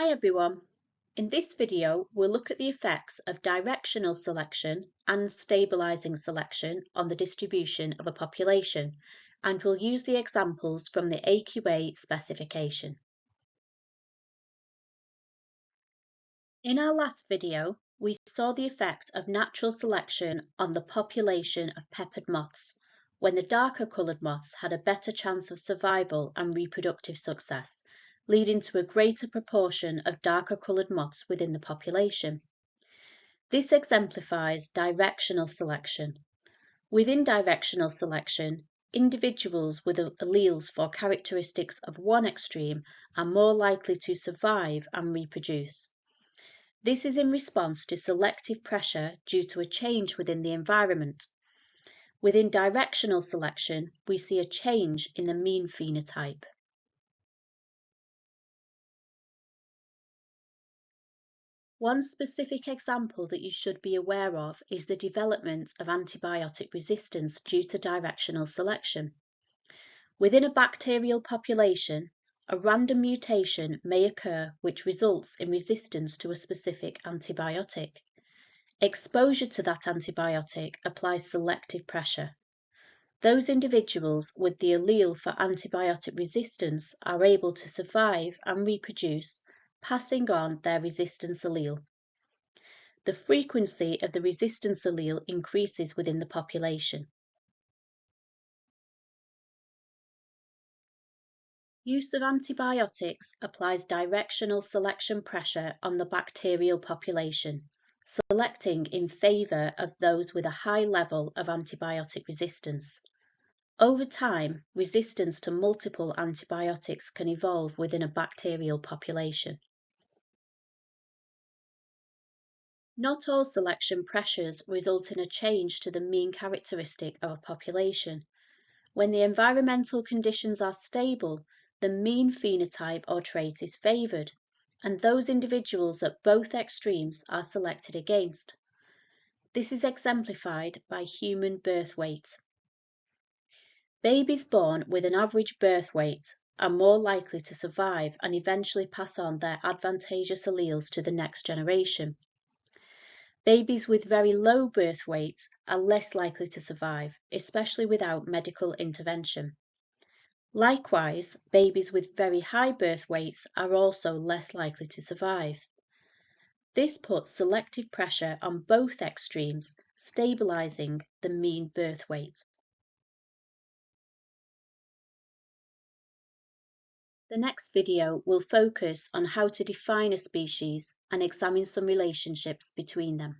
Hi everyone. In this video, we'll look at the effects of directional selection and stabilising selection on the distribution of a population, and we'll use the examples from the AQA specification. In our last video, we saw the effect of natural selection on the population of peppered moths, when the darker coloured moths had a better chance of survival and reproductive success, leading to a greater proportion of darker coloured moths within the population. This exemplifies directional selection. Within directional selection, individuals with alleles for characteristics of one extreme are more likely to survive and reproduce. This is in response to selective pressure due to a change within the environment. Within directional selection, we see a change in the mean phenotype. One specific example that you should be aware of is the development of antibiotic resistance due to directional selection. Within a bacterial population, a random mutation may occur which results in resistance to a specific antibiotic. Exposure to that antibiotic applies selective pressure. Those individuals with the allele for antibiotic resistance are able to survive and reproduce, passing on their resistance allele. The frequency of the resistance allele increases within the population. Use of antibiotics applies directional selection pressure on the bacterial population, selecting in favour of those with a high level of antibiotic resistance. Over time, resistance to multiple antibiotics can evolve within a bacterial population. Not all selection pressures result in a change to the mean characteristic of a population. When the environmental conditions are stable, the mean phenotype or trait is favoured, and those individuals at both extremes are selected against. This is exemplified by human birth weight. Babies born with an average birth weight are more likely to survive and eventually pass on their advantageous alleles to the next generation. Babies with very low birth weights are less likely to survive, especially without medical intervention. Likewise, babies with very high birth weights are also less likely to survive. This puts selective pressure on both extremes, stabilising the mean birth weight. The next video will focus on how to define a species and examine some relationships between them.